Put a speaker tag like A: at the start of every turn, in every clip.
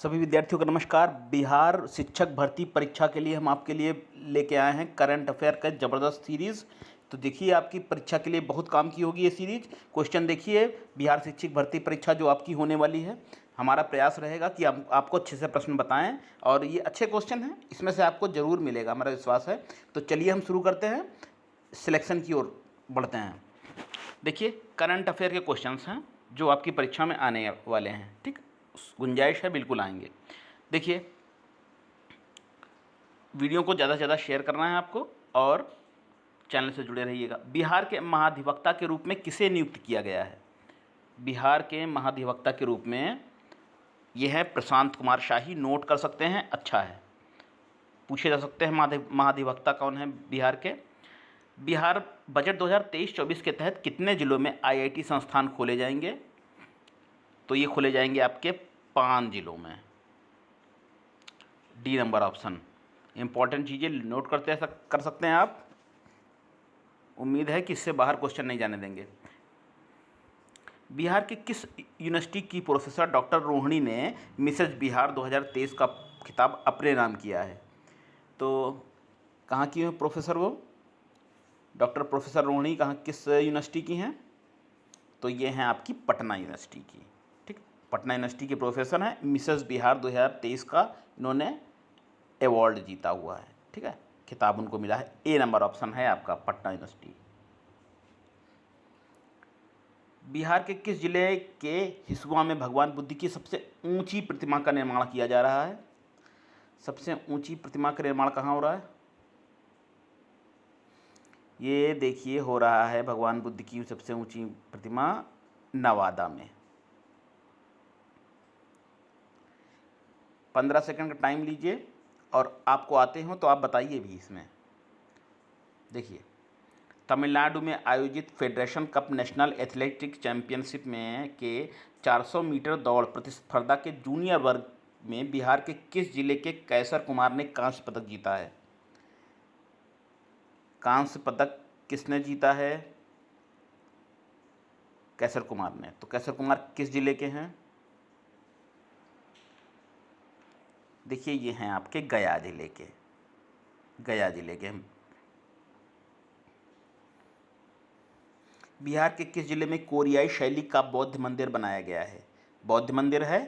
A: सभी विद्यार्थियों को नमस्कार। बिहार शिक्षक भर्ती परीक्षा के लिए हम आपके लिए लेके आए हैं करंट अफेयर का ज़बरदस्त सीरीज़। तो देखिए, आपकी परीक्षा के लिए बहुत काम की होगी ये सीरीज। क्वेश्चन देखिए, बिहार शिक्षक भर्ती परीक्षा जो आपकी होने वाली है, हमारा प्रयास रहेगा कि हम आपको अच्छे से प्रश्न बताएं और ये अच्छे क्वेश्चन हैं, इसमें से आपको ज़रूर मिलेगा, हमारा विश्वास है। तो चलिए हम शुरू करते हैं, सिलेक्शन की ओर बढ़ते हैं। देखिए, करंट अफेयर के क्वेश्चंस हैं जो आपकी परीक्षा में आने वाले हैं, ठीक। गुंजाइश है, बिल्कुल आएंगे। देखिए, वीडियो को ज़्यादा से ज़्यादा शेयर करना है आपको और चैनल से जुड़े रहिएगा। बिहार के महाधिवक्ता के रूप में किसे नियुक्त किया गया है? बिहार के महाधिवक्ता के रूप में यह है प्रशांत कुमार शाही। नोट कर सकते हैं, अच्छा है, पूछे जा सकते हैं महाधिवक्ता कौन है बिहार के। बिहार बजट 2023-24 के तहत कितने जिलों में आईआईटी संस्थान खोले जाएंगे? तो ये खोले जाएंगे आपके 5 जिलों में। D number option. इंपॉर्टेंट चीज़ें नोट कर सकते हैं आप। उम्मीद है कि इससे बाहर क्वेश्चन नहीं जाने देंगे। बिहार के किस यूनिवर्सिटी की प्रोफेसर डॉक्टर रोहिणी ने मिसेज बिहार 2023 का खिताब अपने नाम किया है? तो कहाँ की है प्रोफेसर वो? डॉक्टर प्रोफेसर रोहिणी कहाँ, किस यूनिवर्सिटी की हैं? तो ये हैं आपकी पटना यूनिवर्सिटी की, ठीक। पटना यूनिवर्सिटी के प्रोफेसर हैं। मिसेस बिहार 2023 का इन्होंने अवार्ड जीता हुआ है, ठीक है, खिताब उनको मिला है। ए नंबर ऑप्शन है आपका, पटना यूनिवर्सिटी। बिहार के किस जिले के हिसुआ में भगवान बुद्ध की सबसे ऊंची प्रतिमा का निर्माण किया जा रहा है? सबसे ऊंची प्रतिमा का निर्माण कहाँ हो रहा है? ये देखिए, हो रहा है भगवान बुद्ध की सबसे ऊंची प्रतिमा नवादा में। 15 सेकंड का टाइम लीजिए और आपको आते हो तो आप बताइए भी इसमें। देखिए, तमिलनाडु में आयोजित federation cup national athletics championship में के 400 मीटर दौड़ प्रतिस्पर्धा के जूनियर वर्ग में बिहार के किस जिले के कैसर कुमार ने कांस्य पदक जीता है? कांस्य पदक किसने जीता है? कैसर कुमार ने। तो कैसर कुमार किस जिले के हैं? देखिए, ये हैं आपके गया जिले के, गया जिले के। बिहार के किस जिले में कोरियाई शैली का बौद्ध मंदिर बनाया गया है? बौद्ध मंदिर है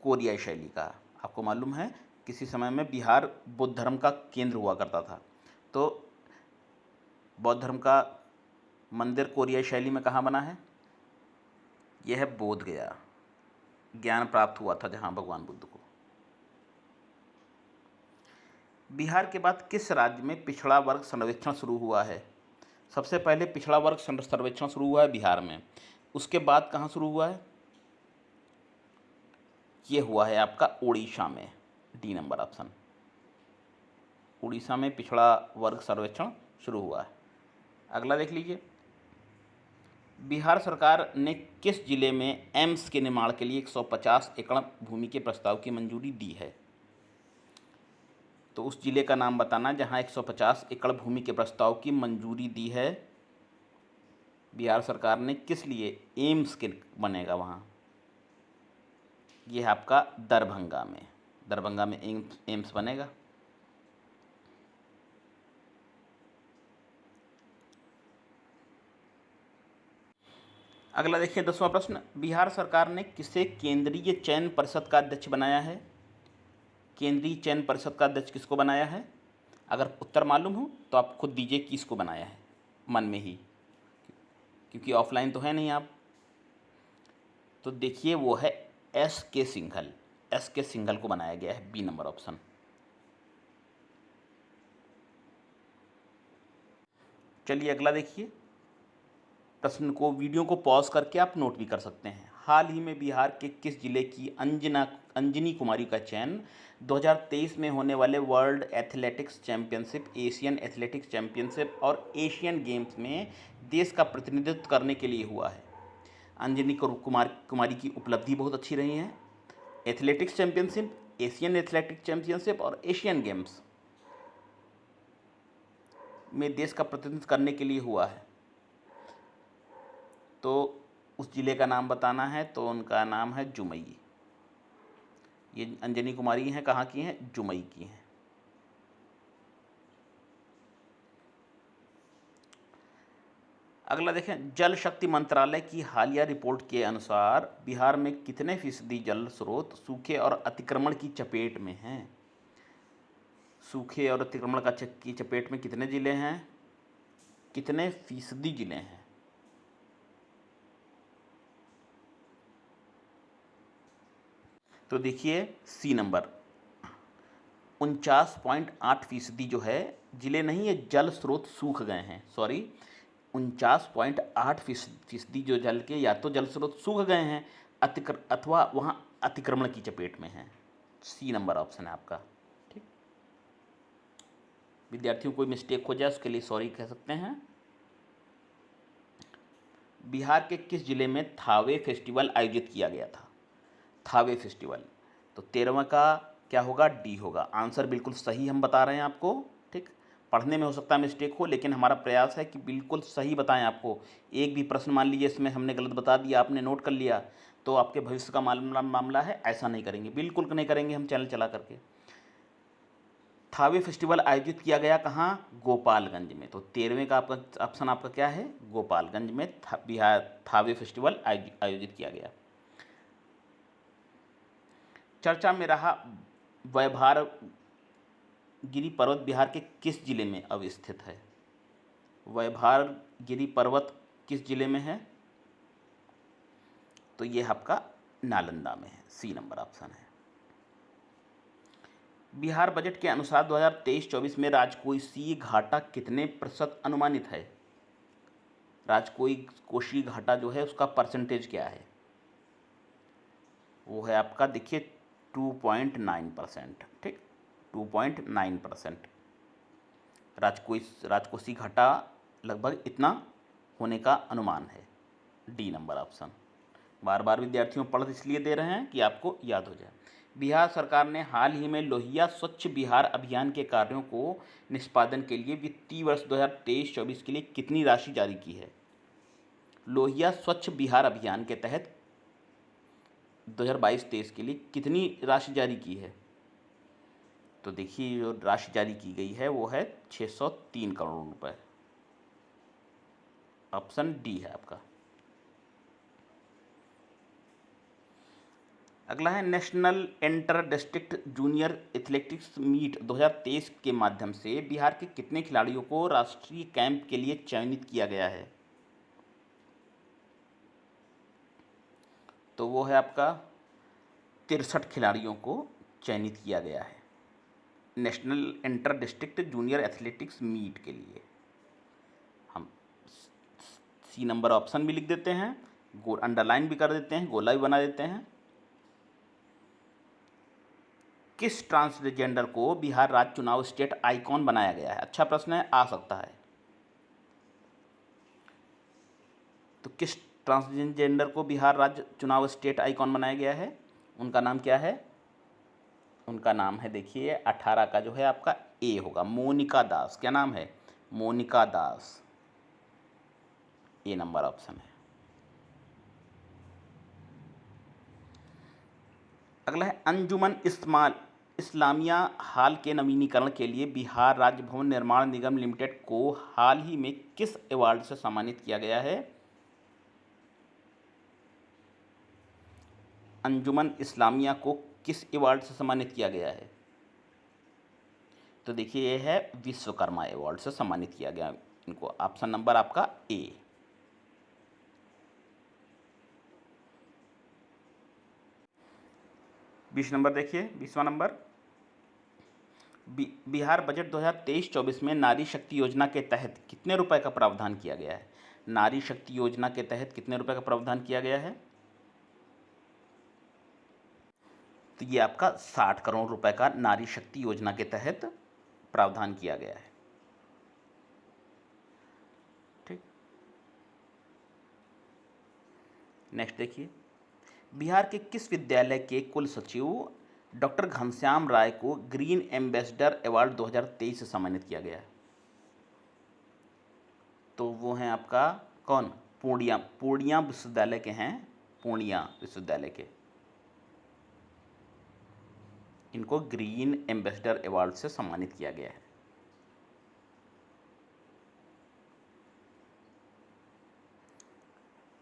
A: कोरियाई शैली का। आपको मालूम है किसी समय में बिहार बौद्ध धर्म का केंद्र हुआ करता था। तो बौद्ध धर्म का मंदिर कोरियाई शैली में कहाँ बना है? यह है बोध गया। ज्ञान प्राप्त हुआ था जहाँ भगवान बुद्ध को। बिहार के बाद किस राज्य में पिछड़ा वर्ग सर्वेक्षण शुरू हुआ है? सबसे पहले पिछड़ा वर्ग सर्वेक्षण शुरू हुआ है बिहार में, उसके बाद कहाँ शुरू हुआ है? ये हुआ है आपका उड़ीसा में। D number option. उड़ीसा में पिछड़ा वर्ग सर्वेक्षण शुरू हुआ है। अगला देख लीजिए, बिहार सरकार ने किस जिले में एम्स के निर्माण के लिए 150 एकड़ भूमि के प्रस्ताव की मंजूरी दी है? तो उस जिले का नाम बताना जहां 150 एकड़ भूमि के प्रस्ताव की मंजूरी दी है बिहार सरकार ने। किस लिए? एम्स के बनेगा वहाँ। ये है आपका दरभंगा में। दरभंगा में एम्स बनेगा। अगला देखिए, 10वां प्रश्न, बिहार सरकार ने किसे केंद्रीय चयन परिषद का अध्यक्ष बनाया है? केंद्रीय चयन परिषद का अध्यक्ष किसको बनाया है? अगर उत्तर मालूम हो तो आप खुद दीजिए कि इसको बनाया है मन में ही, क्योंकि ऑफलाइन तो है नहीं आप। तो देखिए, वो है S.K. सिंघल। S.K. सिंघल को बनाया गया है। B number option. चलिए अगला देखिए, प्रश्न को, वीडियो को पॉज करके आप नोट भी कर सकते हैं। हाल ही में बिहार के किस जिले की अंजनी कुमारी का चयन 2023 में होने वाले world athletics championship, Asian athletics championship और एशियन गेम्स में देश का प्रतिनिधित्व करने के लिए हुआ है? अंजनी कुमारी की उपलब्धि बहुत अच्छी रही है। Athletics championship, Asian athletics championship और एशियन गेम्स में देश का प्रतिनिधित्व करने के लिए हुआ है। तो उस ज़िले का नाम बताना है, तो उनका नाम है जुमई। ये अंजनी कुमारी हैं, कहाँ की हैं? जुमई की हैं। अगला देखें, जल शक्ति मंत्रालय की हालिया रिपोर्ट के अनुसार बिहार में कितने फीसदी जल स्रोत सूखे और अतिक्रमण की चपेट में हैं? सूखे और अतिक्रमण की चपेट में कितने जिले हैं, कितने फीसदी जिले हैं? तो देखिए सी नंबर, 49.8% जो है जिले नहीं, ये जल स्रोत सूख गए हैं, सॉरी 49.8% जो जल के या तो जल स्रोत सूख गए हैं अथवा वहाँ अतिक्रमण की चपेट में हैं। सी नंबर ऑप्शन है आपका। ठीक, विद्यार्थियों कोई मिस्टेक हो जाए उसके लिए सॉरी कह सकते हैं। बिहार के किस जिले में थावे फेस्टिवल आयोजित किया गया था? थावे फेस्टिवल, तो 13वां का क्या होगा? डी होगा। आंसर बिल्कुल सही हम बता रहे हैं आपको। ठीक, पढ़ने में हो सकता है मिस्टेक हो, लेकिन हमारा प्रयास है कि बिल्कुल सही बताएं आपको। एक भी प्रश्न मान लीजिए इसमें हमने गलत बता दिया, आपने नोट कर लिया, तो आपके भविष्य का मामला है, ऐसा नहीं करेंगे, बिल्कुल नहीं करेंगे हम चैनल चला करके। थावे फेस्टिवल आयोजित किया गया कहाँ? गोपालगंज में। तो 13वें का आपका ऑप्शन आपका क्या है? गोपालगंज में बिहार थावे फेस्टिवल आयोजित किया गया। चर्चा में रहा वैभार गिरी पर्वत बिहार के किस जिले में अवस्थित है? वैभार गिरी पर्वत किस जिले में है? तो ये आपका नालंदा में है। सी नंबर ऑप्शन है। बिहार बजट के अनुसार 2023-24 में राजकोषीय घाटा कितने प्रतिशत अनुमानित है? राजकोषीय घाटा जो है उसका परसेंटेज क्या है? वो है आपका, देखिए 2.9%। ठीक, 2.9% राजकोषीय घाटा लगभग इतना होने का अनुमान है। D number option. बार बार विद्यार्थियों पढ़ इसलिए दे रहे हैं कि आपको याद हो जाए। बिहार सरकार ने हाल ही में लोहिया स्वच्छ बिहार अभियान के कार्यों को निष्पादन के लिए वित्तीय वर्ष 2023-24 के लिए कितनी राशि जारी की है? लोहिया स्वच्छ बिहार अभियान के तहत 2022-23 के लिए कितनी राशि जारी की है? तो देखिए जो राशि जारी की गई है वो है 603 करोड़ रुपए। ऑप्शन डी है आपका। अगला है, national inter district junior athletics meet 2023 के माध्यम से बिहार के कितने खिलाड़ियों को राष्ट्रीय कैंप के लिए चयनित किया गया है? तो वो है आपका 63 खिलाड़ियों को चयनित किया गया है national inter district junior athletics meet के लिए। हम सी नंबर ऑप्शन भी लिख देते हैं, अंडरलाइन भी कर देते हैं, गोला भी बना देते हैं। किस ट्रांसजेंडर को बिहार राज्य चुनाव स्टेट आइकॉन बनाया गया है? अच्छा प्रश्न है, आ सकता है। तो किस ट्रांसजेंडर को बिहार राज्य चुनाव स्टेट आइकॉन बनाया गया है? उनका नाम क्या है? उनका नाम है, देखिए 18 का जो है आपका ए होगा, मोनिका दास। क्या नाम है? मोनिका दास। ए नंबर ऑप्शन है। अगला है, अंजुमन इस्लामिया हाल के नवीनीकरण के लिए बिहार राज्य भवन निर्माण निगम लिमिटेड को हाल ही में किस अवार्ड से सम्मानित किया गया है? अंजुमन इस्लामिया को किस अवार्ड से सम्मानित किया गया है? तो देखिए ये है विश्वकर्मा अवार्ड से सम्मानित किया गया इनको। ऑप्शन नंबर आपका ए। बीस नंबर देखिए, 20वां नंबर, बिहार बजट 2023-24 में नारी शक्ति योजना के तहत कितने रुपए का प्रावधान किया गया है? नारी शक्ति योजना के तहत कितने रुपए का प्रावधान किया गया है? तो ये आपका 60 करोड़ रुपए का नारी शक्ति योजना के तहत प्रावधान किया गया है। ठीक, नेक्स्ट देखिए, बिहार के किस विद्यालय के कुल सचिव डॉक्टर घनश्याम राय को ग्रीन एम्बेसडर अवार्ड 2023 से सम्मानित किया गया है? तो वो हैं आपका कौन? पूर्णिया विश्वविद्यालय के हैं, पूर्णिया विश्वविद्यालय के। इनको ग्रीन एम्बेसडर अवार्ड से सम्मानित किया गया है।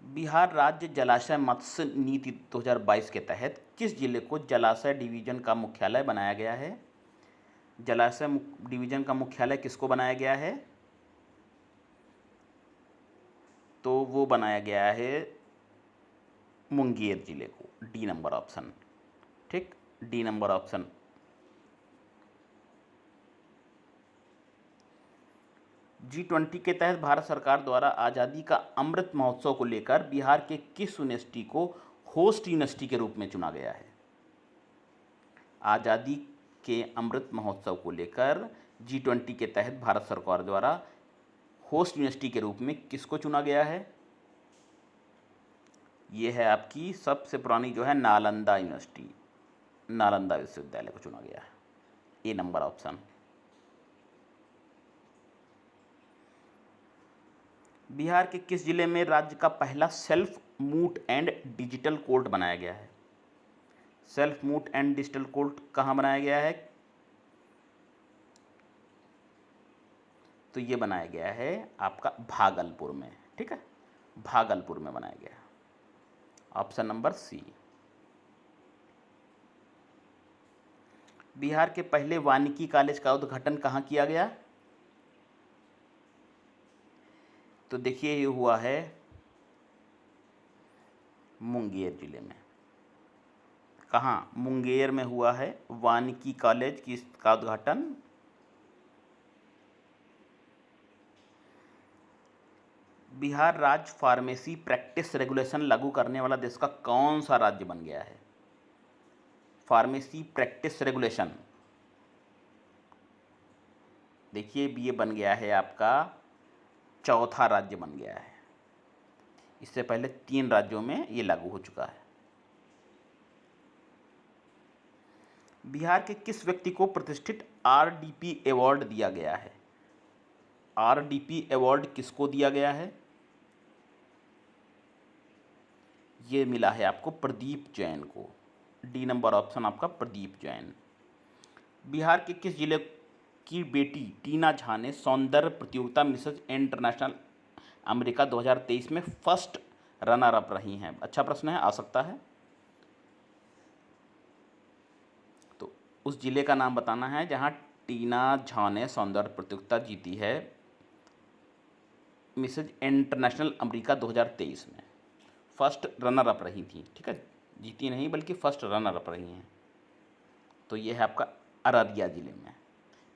A: बिहार राज्य जलाशय मत्स्य नीति 2022 के तहत किस जिले को जलाशय डिवीजन का मुख्यालय बनाया गया है? जलाशय डिवीजन का मुख्यालय किसको बनाया गया है? तो वो बनाया गया है मुंगेर जिले को। डी नंबर ऑप्शन, ठीक, डी नंबर ऑप्शन। G20 के तहत भारत सरकार द्वारा आज़ादी का अमृत महोत्सव को लेकर बिहार के किस यूनिवर्सिटी को होस्ट यूनिवर्सिटी के रूप में चुना गया है? आज़ादी के अमृत महोत्सव को लेकर G20 के तहत भारत सरकार द्वारा होस्ट यूनिवर्सिटी के रूप में किसको चुना गया है? ये है आपकी सबसे पुरानी जो है नालंदा यूनिवर्सिटी, नालंदा विश्वविद्यालय को चुना गया है। ए नंबर ऑप्शन। बिहार के किस जिले में राज्य का पहला self moot and digital court बनाया गया है? Self moot and digital court कहाँ बनाया गया है? तो ये बनाया गया है आपका भागलपुर में, ठीक है, भागलपुर में बनाया गया है। Option number C. बिहार के पहले वानिकी कॉलेज का उद्घाटन कहाँ किया गया? तो देखिए ये हुआ है मुंगेर जिले में। कहाँ? मुंगेर में हुआ है वानिकी कॉलेज का उद्घाटन। बिहार राज्य फार्मेसी प्रैक्टिस रेगुलेशन लागू करने वाला देश का कौन सा राज्य बन गया है? फार्मेसी प्रैक्टिस रेगुलेशन, देखिए ये बन गया है आपका चौथा राज्य बन गया है। इससे पहले 3 राज्यों में ये लागू हो चुका है। बिहार के किस व्यक्ति को प्रतिष्ठित RDP अवार्ड दिया गया है? RDP अवार्ड किसको दिया गया है? ये मिला है आपको प्रदीप जैन को। डी नंबर ऑप्शन आपका प्रदीप जैन। बिहार के किस जिले की बेटी टीना झा ने सौंदर्य प्रतियोगिता मिसेज इंटरनेशनल अमेरिका 2023 में फर्स्ट रनर अप रही हैं? अच्छा प्रश्न है, आ सकता है। तो उस जिले का नाम बताना है जहां टीना झा ने सौंदर्य प्रतियोगिता जीती है मिसेज इंटरनेशनल अमेरिका 2023 में। फर्स्ट रनर अप रही थी, ठीक है, जीती नहीं बल्कि फर्स्ट रनर अप रही हैं। तो ये है आपका अररिया जिले में,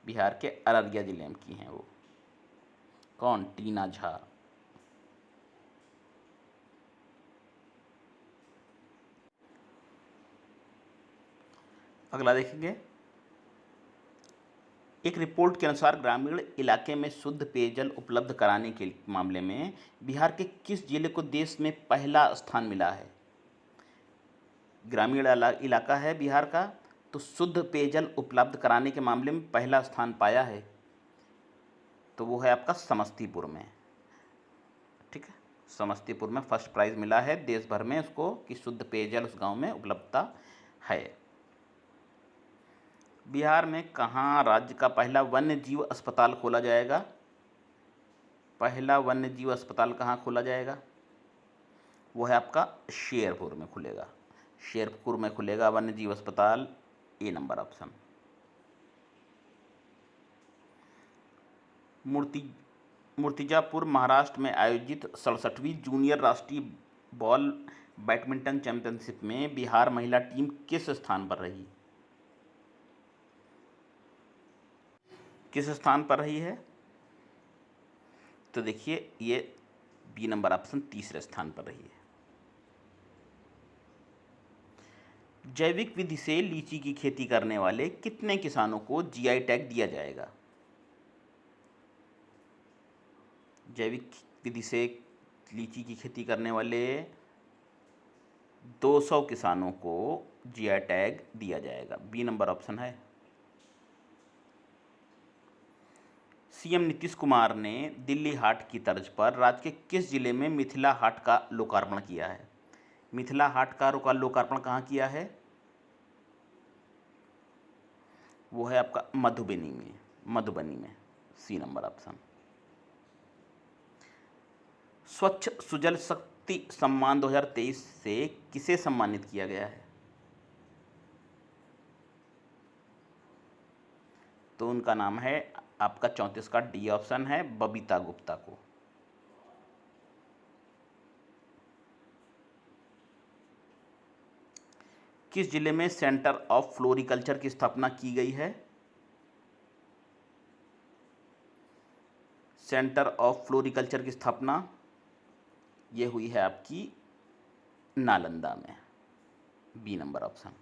A: बिहार के अररिया जिले में की हैं वो। कौन? टीना झा। अगला देखेंगे। एक रिपोर्ट के अनुसार ग्रामीण इलाके में शुद्ध पेयजल उपलब्ध कराने के मामले में बिहार के किस जिले को देश में पहला स्थान मिला है? ग्रामीण इलाका है बिहार का, तो शुद्ध पेयजल उपलब्ध कराने के मामले में पहला स्थान पाया है, तो वो है आपका समस्तीपुर में, ठीक है। समस्तीपुर में फर्स्ट प्राइज़ मिला है देश भर में उसको कि शुद्ध पेयजल उस गांव में उपलब्धता है। बिहार में कहाँ राज्य का पहला वन्य जीव अस्पताल खोला जाएगा? पहला वन्य जीव अस्पताल कहाँ खोला जाएगा? वो है आपका शेरपुर में खुलेगा। शेरपुर में खुलेगा वन्य जीव अस्पताल। ए नंबर ऑप्शन। मूर्तिजापुर महाराष्ट्र में आयोजित 67वीं जूनियर राष्ट्रीय बॉल बैडमिंटन चैंपियनशिप में बिहार महिला टीम किस स्थान पर रही? किस स्थान पर रही है? तो देखिए ये बी नंबर ऑप्शन तीसरे स्थान पर रही है। जैविक विधि से लीची की खेती करने वाले कितने किसानों को GI टैग दिया जाएगा? जैविक विधि से लीची की खेती करने वाले 200 किसानों को GI टैग दिया जाएगा। बी नंबर ऑप्शन है। CM नीतीश कुमार ने दिल्ली हाट की तर्ज पर राज्य के किस जिले में मिथिला हाट का लोकार्पण किया है? मिथिला हाट का लोकार्पण कहाँ किया है? वो है आपका मधुबनी में, मधुबनी में, सी नंबर ऑप्शन। स्वच्छ सुजल शक्ति सम्मान 2023 से किसे सम्मानित किया गया है? तो उनका नाम है आपका 34 का डी ऑप्शन है, बबीता गुप्ता को। किस जिले में सेंटर ऑफ फ्लोरिकल्चर की स्थापना की गई है? सेंटर ऑफ फ्लोरिकल्चर की स्थापना ये हुई है आपकी नालंदा में, बी नंबर ऑप्शन।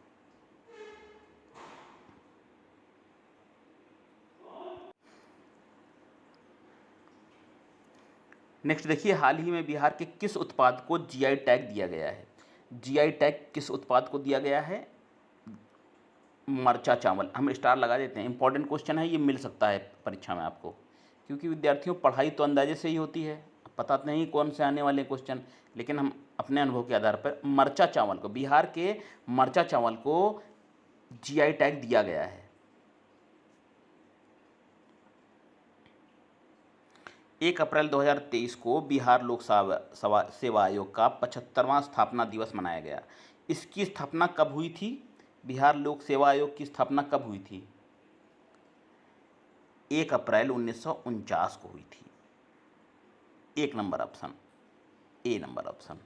A: नेक्स्ट देखिए, हाल ही में बिहार के किस उत्पाद को जीआई टैग दिया गया है? जीआई टैग किस उत्पाद को दिया गया है? मरचा चावल। हम स्टार लगा देते हैं, इंपॉर्टेंट क्वेश्चन है, ये मिल सकता है परीक्षा में आपको, क्योंकि विद्यार्थियों पढ़ाई तो अंदाजे से ही होती है, पता नहीं कौन से आने वाले क्वेश्चन, लेकिन हम अपने अनुभव के आधार पर मरचा चावल को, बिहार के मरचा चावल को जीआई टैग दिया गया है। 1 अप्रैल 2023 को बिहार लोक सेवा आयोग का 75वां स्थापना दिवस मनाया गया। इसकी स्थापना कब हुई थी? बिहार लोक सेवा आयोग की स्थापना कब हुई थी? 1 अप्रैल 1949 को हुई थी। 1 नंबर ऑप्शन, ए नंबर ऑप्शन।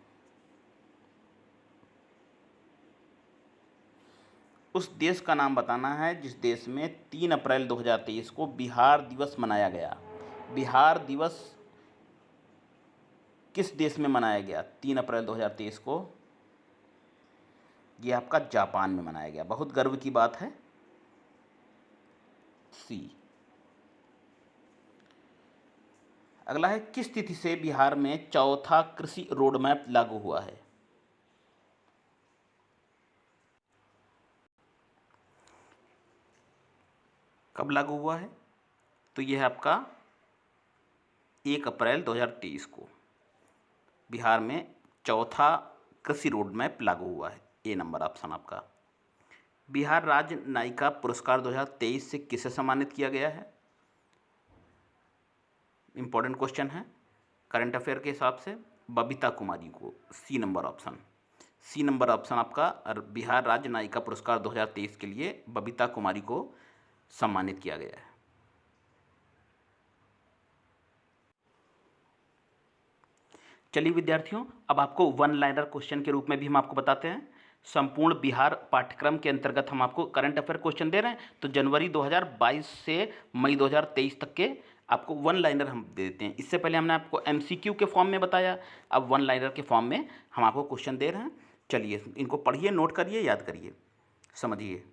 A: उस देश का नाम बताना है जिस देश में 3 अप्रैल 2023 को बिहार दिवस मनाया गया। बिहार दिवस किस देश में मनाया गया 3 अप्रैल 2023 को? यह आपका जापान में मनाया गया। बहुत गर्व की बात है, सी। अगला है, किस तिथि से बिहार में चौथा कृषि रोड मैप लागू हुआ है? कब लागू हुआ है? तो यह है आपका 1 अप्रैल 2023 को बिहार में चौथा कृषि रोड मैप लागू हुआ है, ए नंबर ऑप्शन आपका। बिहार राज्य नायिका पुरस्कार 2023 से किसे सम्मानित किया गया है? इंपॉर्टेंट क्वेश्चन है करंट अफेयर के हिसाब से, बबीता कुमारी को, C number option. C number option आपका, बिहार राज्य नायिका पुरस्कार 2023 के लिए बबीता कुमारी को सम्मानित किया गया है। चलिए विद्यार्थियों, अब आपको वन लाइनर क्वेश्चन के रूप में भी हम आपको बताते हैं। संपूर्ण बिहार पाठ्यक्रम के अंतर्गत हम आपको करंट अफेयर क्वेश्चन दे रहे हैं, तो जनवरी 2022 से मई 2023 तक के आपको वन लाइनर हम दे देते हैं। इससे पहले हमने आपको एमसीक्यू के फॉर्म में बताया, अब वन लाइनर के फॉर्म में हम आपको क्वेश्चन दे रहे हैं। चलिए इनको पढ़िए, नोट करिए, याद करिए, समझिए।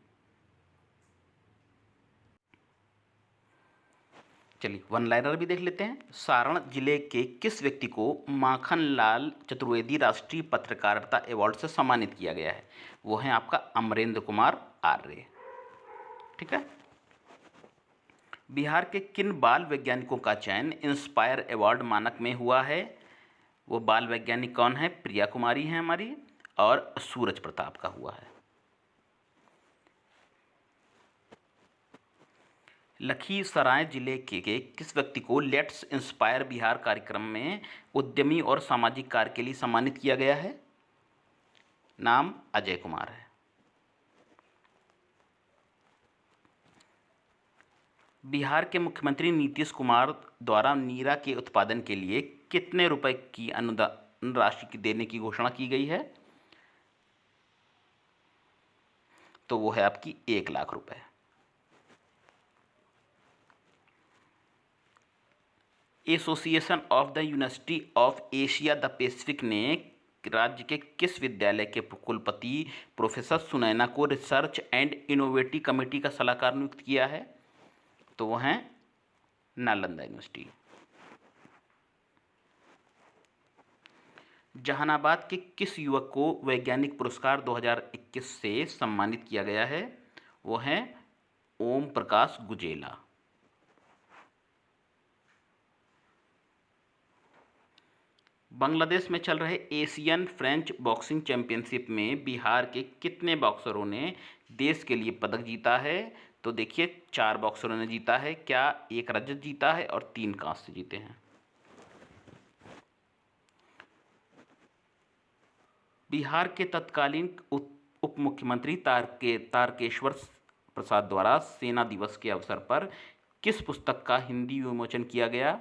A: चलिए वन लाइनर भी देख लेते हैं। सारण जिले के किस व्यक्ति को माखनलाल चतुर्वेदी राष्ट्रीय पत्रकारिता अवार्ड से सम्मानित किया गया है? वो है आपका अमरेंद्र कुमार आर्य। ठीक है। बिहार के किन बाल वैज्ञानिकों का चयन इंस्पायर अवार्ड मानक में हुआ है? वो बाल वैज्ञानिक कौन है? प्रिया कुमारी हैं हमारी, और सूरज प्रताप का हुआ है। लखीसराय जिले के किस व्यक्ति को लेट्स इंस्पायर बिहार कार्यक्रम में उद्यमी और सामाजिक कार्य के लिए सम्मानित किया गया है? नाम अजय कुमार है। बिहार के मुख्यमंत्री नीतीश कुमार द्वारा नीरा के उत्पादन के लिए कितने रुपए की अनुदान राशि देने की घोषणा की गई है? तो वो है आपकी 1 लाख रुपए। Association of the university of Asia the Pacific ने राज्य के किस विद्यालय के कुलपति प्रोफेसर सुनैना को रिसर्च एंड इनोवेटिव कमेटी का सलाहकार नियुक्त किया है? तो वो हैं नालंदा यूनिवर्सिटी। जहानाबाद के किस युवक को वैज्ञानिक पुरस्कार 2021 से सम्मानित किया गया है? वो हैं ओम प्रकाश गुजेला। बांग्लादेश में चल रहे एशियन फ्रेंच बॉक्सिंग चैंपियनशिप में बिहार के कितने बॉक्सरों ने देश के लिए पदक जीता है? तो देखिए 4 बॉक्सरों ने जीता है, क्या 1 रजत जीता है और 3 कांस्य जीते हैं। बिहार के तत्कालीन उप मुख्यमंत्री तारकेश्वर प्रसाद द्वारा सेना दिवस के अवसर पर किस पुस्तक का हिंदी विमोचन किया गया?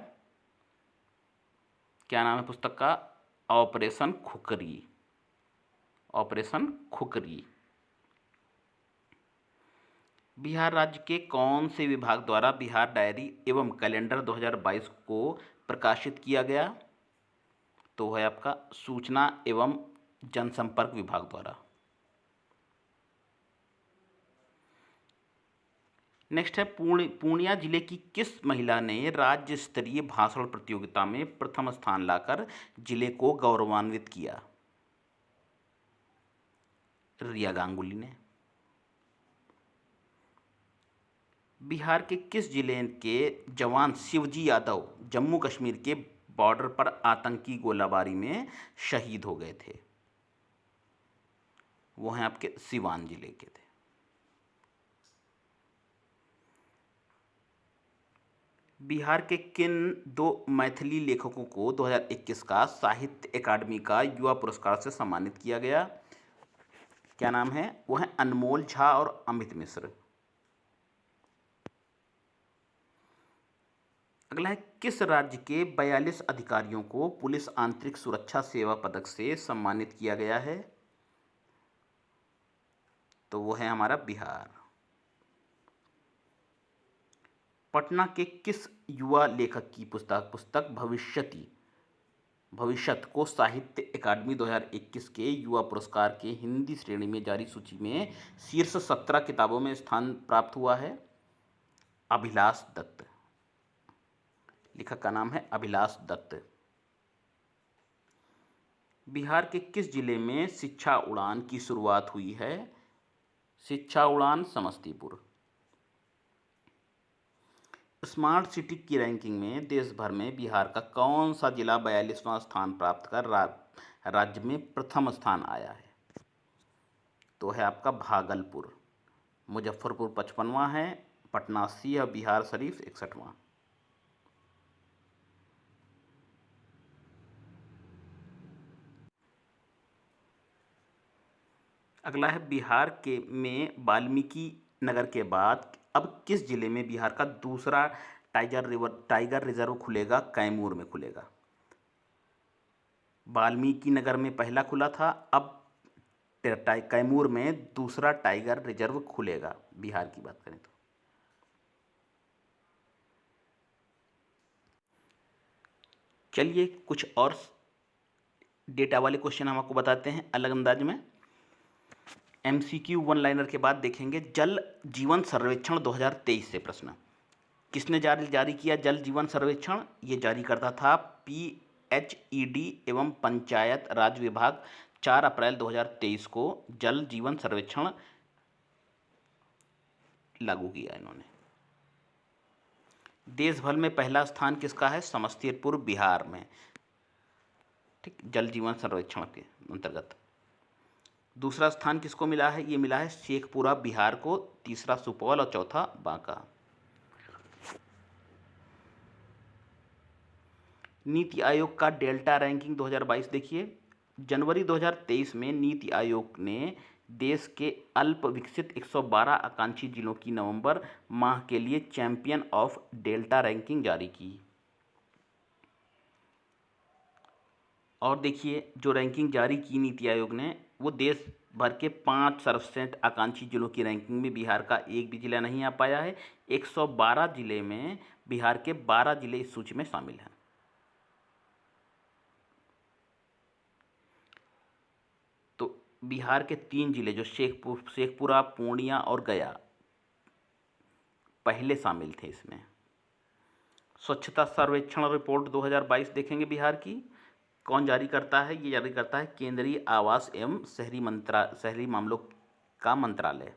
A: क्या नाम है पुस्तक का? ऑपरेशन खुखरी। ऑपरेशन खुखरी। बिहार राज्य के कौन से विभाग द्वारा बिहार डायरी एवं कैलेंडर 2022 को प्रकाशित किया गया? तो है आपका सूचना एवं जनसंपर्क विभाग द्वारा। नेक्स्ट है पूर्णिया जिले की किस महिला ने राज्य स्तरीय भाषण प्रतियोगिता में प्रथम स्थान लाकर जिले को गौरवान्वित किया? रिया गांगुली ने। बिहार के किस जिले के जवान शिवजी यादव जम्मू कश्मीर के बॉर्डर पर आतंकी गोलाबारी में शहीद हो गए थे? वो हैं आपके सिवान जिले के थे। बिहार के किन 2 मैथिली लेखकों को 2021 का साहित्य अकादमी का युवा पुरस्कार से सम्मानित किया गया? क्या नाम है? वो हैं अनमोल झा और अमित मिश्र। अगला है किस राज्य के 42 अधिकारियों को पुलिस आंतरिक सुरक्षा सेवा पदक से सम्मानित किया गया है? तो वो है हमारा बिहार। पटना के किस युवा लेखक की पुस्तक भविष्यत को साहित्य अकादमी 2021 के युवा पुरस्कार के हिंदी श्रेणी में जारी सूची में शीर्ष 17 किताबों में स्थान प्राप्त हुआ है? अभिलाष दत्त। लेखक का नाम है अभिलाष दत्त। बिहार के किस जिले में शिक्षा उड़ान की शुरुआत हुई है? शिक्षा उड़ान समस्तीपुर। स्मार्ट सिटी की रैंकिंग में देश भर में बिहार का कौन सा जिला 42वां स्थान प्राप्त कर राज्य में प्रथम स्थान आया है? तो है आपका भागलपुर। मुजफ्फरपुर 55वां है, पटना 80 है, बिहार शरीफ 61वां। अगला है बिहार के में वाल्मीकि नगर के बाद अब किस जिले में बिहार का दूसरा टाइगर रिजर्व खुलेगा? कैमूर में खुलेगा। वाल्मीकि नगर में पहला खुला था, अब कैमूर में दूसरा टाइगर रिजर्व खुलेगा बिहार की बात करें तो। चलिए कुछ और डेटा वाले क्वेश्चन हम आपको बताते हैं अलग अंदाज में। MCQ 1 लाइनर के बाद देखेंगे जल जीवन सर्वेक्षण 2023 से प्रश्न। किसने जारी किया जल जीवन सर्वेक्षण? ये जारी करता था PHED एवं पंचायत राज विभाग। 4 अप्रैल 2023 को जल जीवन सर्वेक्षण लागू किया इन्होंने। देश भर में पहला स्थान किसका है? समस्तीपुर बिहार में, ठीक, जल जीवन सर्वेक्षण के अंतर्गत। दूसरा स्थान किसको मिला है? ये मिला है शेखपुरा बिहार को, तीसरा सुपौल और चौथा बांका। नीति आयोग का डेल्टा रैंकिंग 2022 देखिए। जनवरी 2023 में नीति आयोग ने देश के अल्प विकसित 112 आकांक्षी जिलों की नवंबर माह के लिए चैंपियन ऑफ डेल्टा रैंकिंग जारी की। और देखिए जो रैंकिंग जारी की नीति आयोग ने, वो देश भर के 5 सर्वश्रेष्ठ आकांक्षी जिलों की रैंकिंग में बिहार का एक भी जिला नहीं आ पाया है। 112 जिले में बिहार के 12 जिले इस सूची में शामिल हैं। तो बिहार के 3 जिले जो शेखपुरा, पूर्णिया और गया पहले शामिल थे इसमें। स्वच्छता सर्वेक्षण रिपोर्ट 2022 देखेंगे बिहार की। कौन जारी करता है? ये जारी करता है केंद्रीय आवास एवं शहरी मामलों का मंत्रालय।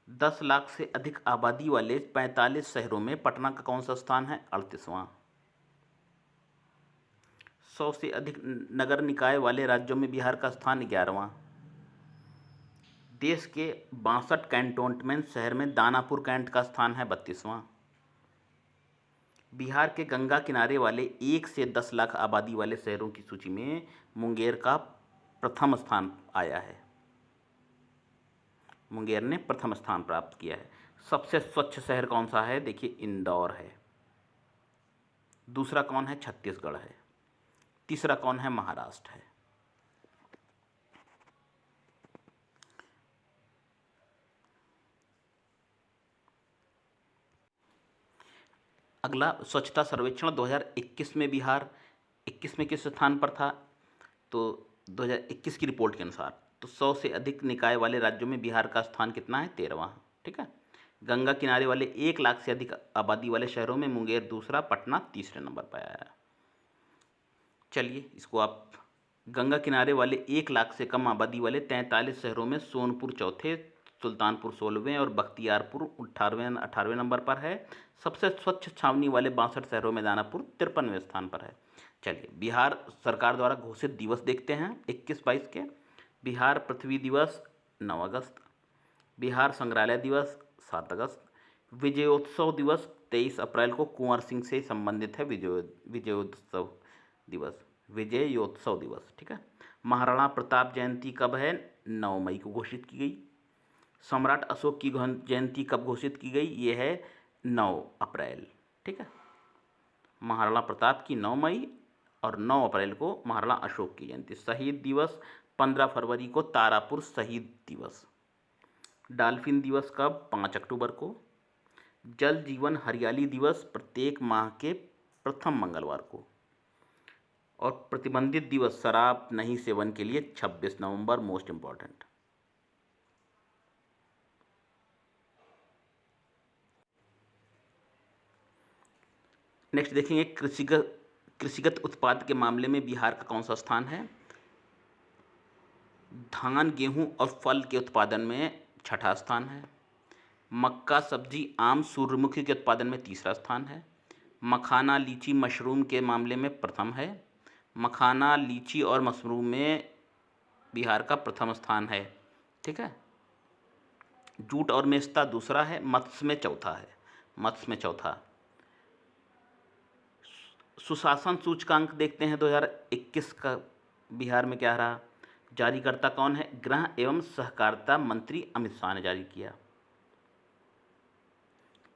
A: 10 लाख से अधिक आबादी वाले 45 शहरों में पटना का कौन सा स्थान है? 38वां। 100 से अधिक नगर निकाय वाले राज्यों में बिहार का स्थान 11वां। देश के 62 कैंटोनमेंट शहर में दानापुर कैंट का स्थान है 32वां। बिहार के गंगा किनारे वाले 1 से 10 लाख आबादी वाले शहरों की सूची में मुंगेर का प्रथम स्थान आया है। मुंगेर ने प्रथम स्थान प्राप्त किया है। सबसे स्वच्छ शहर कौन सा है? देखिए, इंदौर है। दूसरा कौन है? छत्तीसगढ़ है। तीसरा कौन है? महाराष्ट्र है। अगला, स्वच्छता सर्वेक्षण 2021 में बिहार 21 में किस स्थान पर था? तो 2021 की रिपोर्ट के अनुसार तो 100 से अधिक निकाय वाले राज्यों में बिहार का स्थान कितना है? 13वां। ठीक है। गंगा किनारे वाले 1 लाख से अधिक आबादी वाले शहरों में मुंगेर दूसरा, पटना तीसरे नंबर पर आया है। चलिए, इसको आप गंगा किनारे वाले 1 लाख से कम आबादी वाले 43 शहरों में सोनपुर चौथे, सुल्तानपुर 16वें और बख्तियारपुर 18वें नंबर पर है। सबसे स्वच्छ छावनी वाले 62 शहरों में दानापुर 53वें स्थान पर है। चलिए, बिहार सरकार द्वारा घोषित दिवस देखते हैं 21-22 के। बिहार पृथ्वी दिवस 9 अगस्त, बिहार संग्रहालय दिवस 7 अगस्त, विजयोत्सव दिवस 23 अप्रैल को कुंवर सिंह से संबंधित है। विजयोत्सव दिवस, विजयोत्सव दिवस। ठीक है। महाराणा प्रताप जयंती कब है? 9 मई को घोषित की गई। सम्राट अशोक की जयंती कब घोषित की गई? ये है 9 अप्रैल। ठीक है। महाराणा प्रताप की 9 मई और 9 अप्रैल को महाराणा अशोक की जयंती। शहीद दिवस 15 फरवरी को तारापुर शहीद दिवस। डॉल्फिन दिवस कब? 5 अक्टूबर को। जल जीवन हरियाली दिवस प्रत्येक माह के प्रथम मंगलवार को। और प्रतिबंधित दिवस शराब नहीं सेवन के लिए 26 नवंबर, मोस्ट इंपॉर्टेंट। नेक्स्ट देखेंगे, कृषिगत उत्पाद के मामले में बिहार का कौन सा स्थान है? धान, गेहूं और फल के उत्पादन में 6ठा स्थान है। मक्का, सब्जी, आम, सूर्यमुखी के उत्पादन में 3रा स्थान है। मखाना, लीची, मशरूम के मामले में प्रथम है। मखाना, लीची और मशरूम में बिहार का प्रथम स्थान है। ठीक है। जूट और मेस्ता दूसरा है। मत्स्य में चौथा है। मत्स्य में चौथा। सुशासन सूचकांक देखते हैं 2021 का बिहार में क्या रहा। जारीकर्ता कौन है? गृह एवं सहकारिता मंत्री अमित शाह ने जारी किया।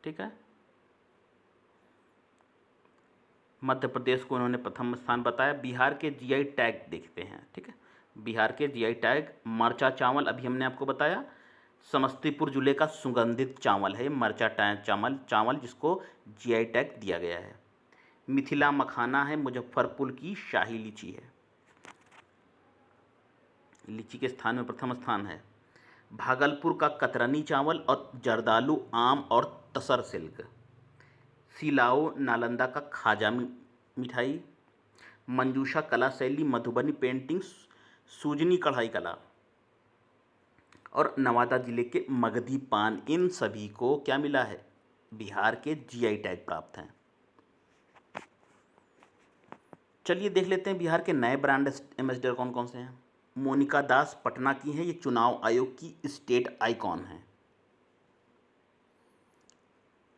A: ठीक है। मध्य प्रदेश को उन्होंने प्रथम स्थान बताया। बिहार के जीआई टैग देखते हैं। ठीक है। बिहार के जीआई टैग, मरचा चावल अभी हमने आपको बताया, समस्तीपुर जिले का सुगंधित चावल है मरचा चावल जिसको जीआई टैग दिया गया है। मिथिला मखाना है, मुजफ्फरपुर की शाही लीची है, लीची के स्थान में प्रथम स्थान है। भागलपुर का कतरनी चावल और जर्दालू आम और तसर सिल्क। सिलाओ नालंदा का खाजा मिठाई। मंजूषा कला शैली मधुबनी पेंटिंग, सूजनी कढ़ाई कला। और नवादा जिले के मगधी पान, इन सभी को क्या मिला है? बिहार के जीआई टैग प्राप्त हैं। चलिए देख लेते हैं बिहार के नए ब्रांड एम्बेसडर कौन कौन से हैं। मोनिका दास पटना की हैं, ये चुनाव आयोग की स्टेट आइकॉन हैं।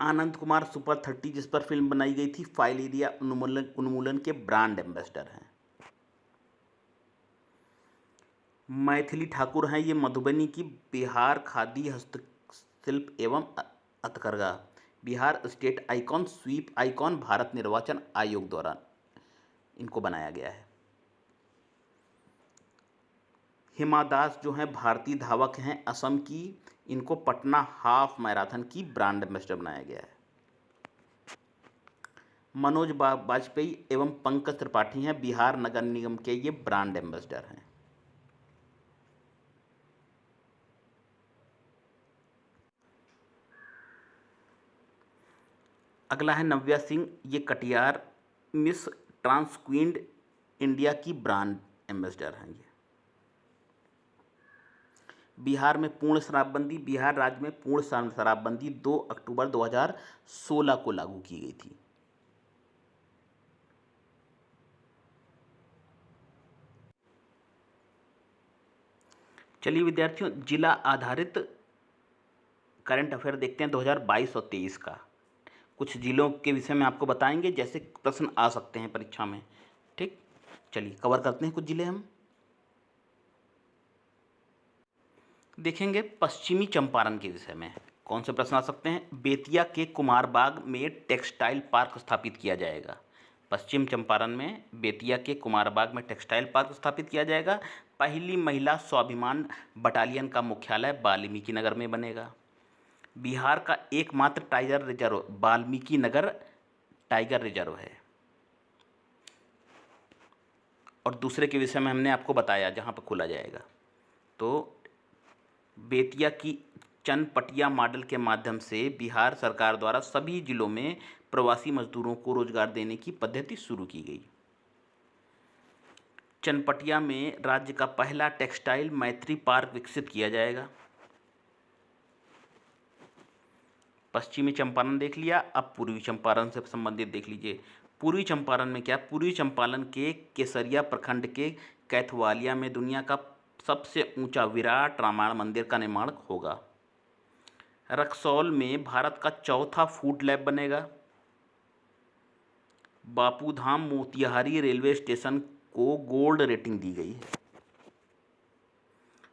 A: आनंद कुमार सुपर 30 जिस पर फिल्म बनाई गई थी, फाइलेरिया उन्मूलन के ब्रांड एम्बेसडर हैं। मैथिली ठाकुर हैं, ये मधुबनी की बिहार खादी हस्तशिल्प एवं हथकरघा Bihar state icon, sweep icon Bharat निर्वाचन आयोग द्वारा इनको बनाया गया है। हिमा दास जो हैं भारतीय धावक हैं असम की, इनको पटना हाफ मैराथन की ब्रांड एम्बेसडर बनाया गया है। मनोज वाजपेयी एवं पंकज त्रिपाठी हैं, बिहार नगर निगम के ये ब्रांड एम्बेसडर हैं। अगला है नव्या सिंह, ये Katiyar miss trans queen India की ब्रांड एम्बेसडर हैं। ये बिहार में पूर्ण शराबबंदी, बिहार राज्य में पूर्ण शराबबंदी 2 अक्टूबर 2016 को लागू की गई थी। चलिए विद्यार्थियों, जिला आधारित करंट अफेयर देखते हैं 2022 और 23 का। कुछ जिलों के विषय में आपको बताएंगे, जैसे प्रश्न आ सकते हैं परीक्षा में। ठीक, चलिए कवर करते हैं कुछ जिले हम देखेंगे। पश्चिमी चंपारण के विषय में कौन से प्रश्न आ सकते हैं। बेतिया के कुमारबाग में टेक्सटाइल पार्क स्थापित किया जाएगा। पश्चिम चंपारण में बेतिया के कुमारबाग में टेक्सटाइल पार्क स्थापित किया जाएगा। पहली महिला स्वाभिमान बटालियन का मुख्यालय वाल्मीकि नगर में बनेगा। बिहार का एकमात्र tiger reserve Valmiki Nagar tiger reserve है। और दूसरे के विषय में हमने आपको बताया जहाँ पर खोला जाएगा। तो बेतिया की चनपटिया मॉडल के माध्यम से बिहार सरकार द्वारा सभी जिलों में प्रवासी मजदूरों को रोजगार देने की पद्धति शुरू की गई। चनपटिया में राज्य का पहला टेक्सटाइल मैत्री पार्क विकसित किया जाएगा। पश्चिमी चंपारण देख लिया, अब पूर्वी चंपारण से संबंधित देख लीजिए। पूर्वी चंपारण में क्या, पूर्वी चंपारण के केसरिया प्रखंड के कैथवालिया में दुनिया का सबसे ऊंचा विराट रामायण मंदिर का निर्माण होगा। रक्सौल में भारत का चौथा फूड लैब बनेगा। बापूधाम मोतिहारी रेलवे स्टेशन को गोल्ड रेटिंग दी गई है।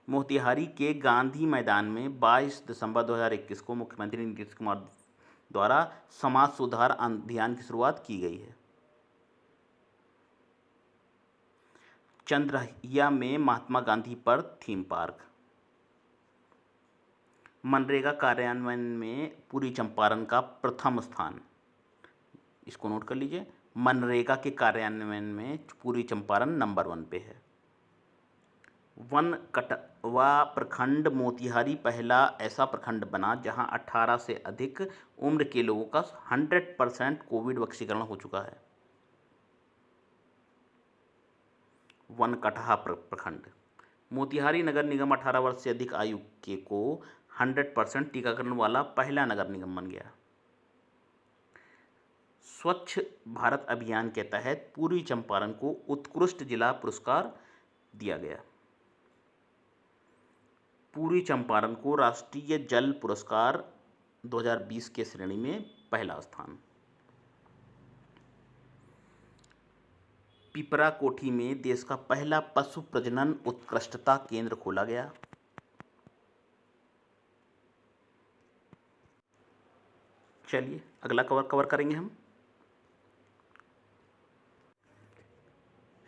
A: मोतिहारी के गांधी मैदान में 22 दिसंबर 2021 को मुख्यमंत्री नीतीश कुमार द्वारा समाज सुधार अभियान की शुरुआत की गई है। चंद्रहिया में महात्मा गांधी पर थीम पार्क। मनरेगा कार्यान्वयन में पूर्वी चंपारण का प्रथम स्थान, इसको नोट कर लीजिए। मनरेगा के कार्यान्वयन में पूर्वी चंपारण नंबर 1 पे है। वन कटवा प्रखंड मोतिहारी पहला ऐसा प्रखंड बना जहां 18 से अधिक उम्र के लोगों का 100% कोविड वैक्सीकरण हो चुका है। वन कटहा प्रखंड। मोतिहारी नगर निगम 18 वर्ष से अधिक आयु के को 100% टीकाकरण वाला पहला नगर निगम बन गया। स्वच्छ भारत अभियान के तहत पूर्वी चंपारण को उत्कृष्ट जिला पुरस्कार दिया गया। पूर्वी चंपारण को राष्ट्रीय जल पुरस्कार 2020 के श्रेणी में पहला स्थान। पिपरा कोठी में देश का पहला पशु प्रजनन उत्कृष्टता केंद्र खोला गया। चलिए अगला कवर करेंगे हम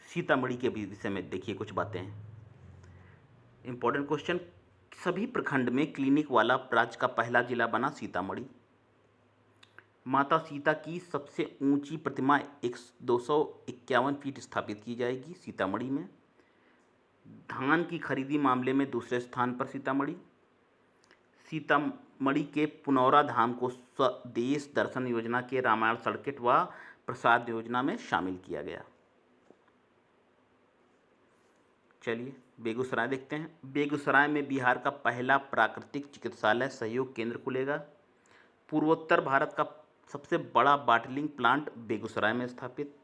A: सीतामढ़ी के विषय में। देखिए कुछ बातें हैं, इंपॉर्टेंट क्वेश्चन। सभी प्रखंड में क्लिनिक वाला राज्य का पहला जिला बना सीतामढ़ी। माता सीता की सबसे ऊंची प्रतिमा 251 फीट स्थापित की जाएगी सीतामढ़ी में। धान की खरीदी मामले में दूसरे स्थान पर सीतामढ़ी। सीतामढ़ी के पुनौरा धाम को स्वदेश दर्शन योजना के रामायण सर्किट व प्रसाद योजना में शामिल किया गया। चलिए बेगूसराय देखते हैं। बेगूसराय में बिहार का पहला प्राकृतिक चिकित्सालय सहयोग केंद्र खुलेगा। पूर्वोत्तर भारत का सबसे बड़ा बॉटलिंग प्लांट बेगूसराय में स्थापित।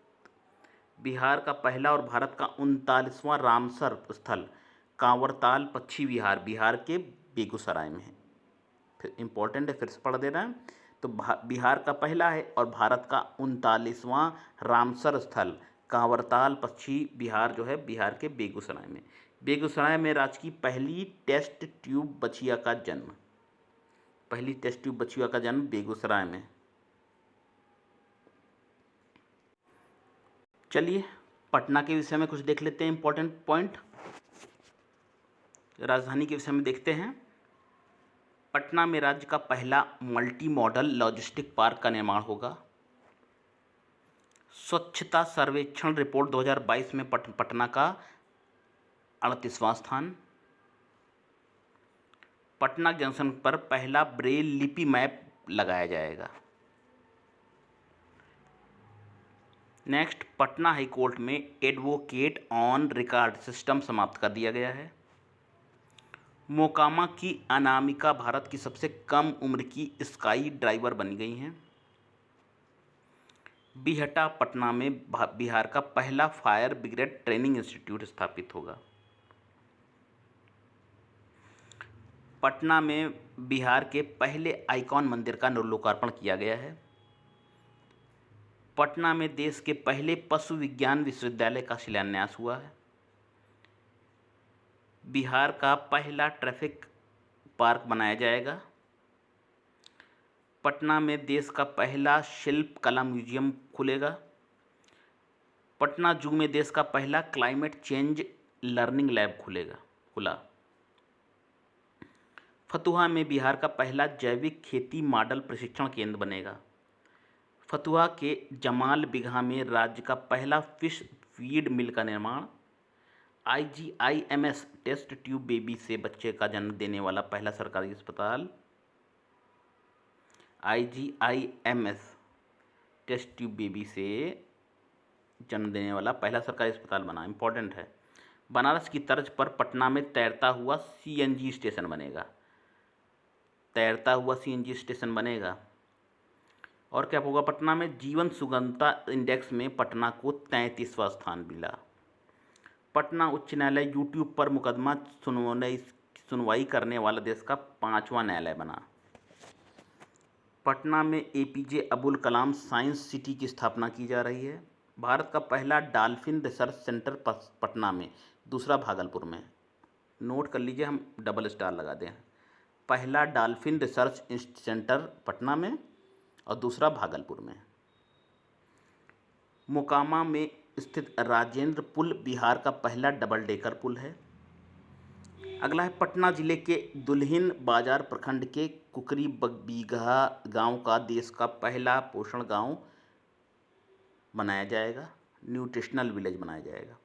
A: बिहार का पहला और भारत का 39वां रामसर स्थल कांवरताल पक्षी विहार बिहार के बेगूसराय में है। फिर इंपॉर्टेंट है, फिर से पढ़ दे रहे हैं। तो बिहार का पहला है और भारत का 39वां रामसर स्थल कांवरताल पक्षी विहार जो है बिहार के बेगूसराय में। बेगूसराय में राज्य की पहली टेस्ट ट्यूब बछिया का जन्म। पहली टेस्ट ट्यूब बछिया का जन्म बेगूसराय में। चलिए पटना के विषय में कुछ देख लेते हैं इंपॉर्टेंट पॉइंट। राजधानी के विषय में देखते हैं। पटना में राज्य का पहला मल्टी मॉडल लॉजिस्टिक पार्क का निर्माण होगा। स्वच्छता सर्वेक्षण रिपोर्ट 2022 में पटना का 38वां स्थान। पटना जंक्शन पर पहला ब्रेल लिपि मैप लगाया जाएगा। नेक्स्ट, पटना हाईकोर्ट में एडवोकेट ऑन रिकॉर्ड सिस्टम समाप्त कर दिया गया है। मोकामा की अनामिका भारत की सबसे कम उम्र की स्काई ड्राइवर बन गई हैं। बिहटा पटना में बिहार का पहला फायर ब्रिगेड ट्रेनिंग इंस्टीट्यूट स्थापित होगा। पटना में बिहार के पहले आइकॉन मंदिर का लोकार्पण किया गया है। पटना में देश के पहले पशु विज्ञान विश्वविद्यालय का शिलान्यास हुआ है। बिहार का पहला ट्रैफिक पार्क बनाया जाएगा। पटना में देश का पहला शिल्प कला म्यूजियम खुलेगा। पटना जू में देश का पहला क्लाइमेट चेंज लर्निंग लैब खुला। फतुहा में बिहार का पहला जैविक खेती मॉडल प्रशिक्षण केंद्र बनेगा। फतुहा के जमाल बिगहा में राज्य का पहला फिश फीड मिल का निर्माण। IGIMS टेस्ट ट्यूब बेबी से बच्चे का जन्म देने वाला पहला सरकारी अस्पताल। IGIMS टेस्ट ट्यूब बेबी से जन्म देने वाला पहला सरकारी अस्पताल बना, इंपॉर्टेंट है। बनारस की तर्ज पर पटना में तैरता हुआ CNG स्टेशन बनेगा। तैरता हुआ CNG स्टेशन बनेगा। और क्या होगा, पटना में जीवन सुगमता इंडेक्स में पटना को 33वां स्थान मिला। पटना उच्च न्यायालय YouTube पर मुकदमा सुनवाई करने वाला देश का 5वां न्यायालय बना। पटना में APJ Abul Kalam science city की स्थापना की जा रही है। भारत का पहला डॉल्फिन रिसर्च सेंटर पटना में, दूसरा भागलपुर में। नोट कर लीजिए, हम डबल स्टार लगा दें। पहला डॉल्फिन रिसर्च सेंटर पटना में और दूसरा भागलपुर में। मोकामा में स्थित राजेंद्र पुल बिहार का पहला डबल डेकर पुल है। अगला है पटना जिले के दुल्हिन बाजार प्रखंड के कुकरी बीघा गांव का देश का पहला पोषण गांव बनाया जाएगा, न्यूट्रिशनल विलेज बनाया जाएगा।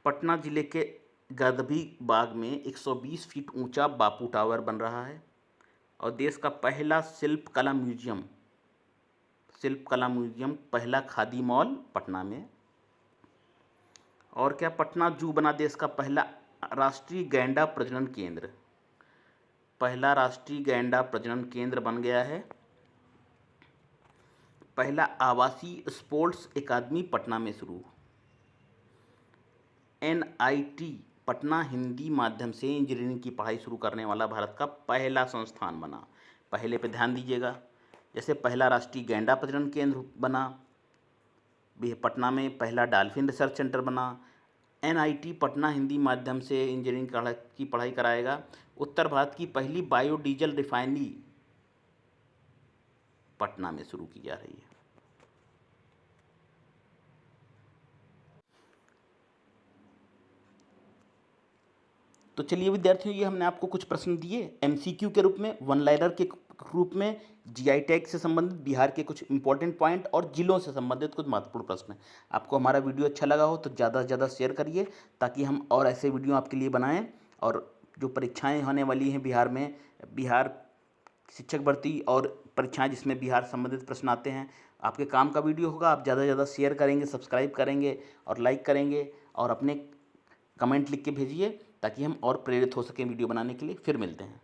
A: पटना जिले के गदभी बाग में 120 फीट ऊंचा बापू टावर बन रहा है और देश का पहला शिल्प कला म्यूजियम पहला खादी मॉल पटना में। और क्या, पटना जू बना देश का पहला राष्ट्रीय गैंडा प्रजनन केंद्र। पहला राष्ट्रीय गैंडा प्रजनन केंद्र बन गया है। पहला आवासीय स्पोर्ट्स अकादमी पटना में शुरू। NIT पटना हिंदी माध्यम से इंजीनियरिंग की पढ़ाई शुरू करने वाला भारत का पहला संस्थान बना। पहले पे ध्यान दीजिएगा, जैसे पहला राष्ट्रीय गैंडा प्रजनन केंद्र बना, पटना में पहला डॉल्फिन रिसर्च सेंटर बना। NIT पटना हिंदी माध्यम से इंजीनियरिंग की पढ़ाई कराएगा। उत्तर भारत की पहली बायोडीजल रिफाइनरी पटना में शुरू की जा रही है। तो चलिए विद्यार्थियों, ये हमने आपको कुछ प्रश्न दिए MCQ के रूप में, वन लाइनर के रूप में, GI टैग से संबंधित बिहार के कुछ इंपॉर्टेंट पॉइंट और जिलों से संबंधित कुछ महत्वपूर्ण प्रश्न। आपको हमारा वीडियो अच्छा लगा हो तो ज़्यादा से ज़्यादा शेयर करिए ताकि हम और ऐसे वीडियो आपके लिए बनाएं। और जो परीक्षाएं होने वाली हैं बिहार में, बिहार शिक्षक भर्ती और परीक्षाएं जिसमें बिहार संबंधित प्रश्न आते हैं, आपके काम का वीडियो होगा। आप ज़्यादा से ज़्यादा शेयर करेंगे, सब्सक्राइब करेंगे और लाइक करेंगे और अपने कमेंट लिख के भेजिए ताकि हम और प्रेरित हो सकें वीडियो बनाने के लिए। फिर मिलते हैं।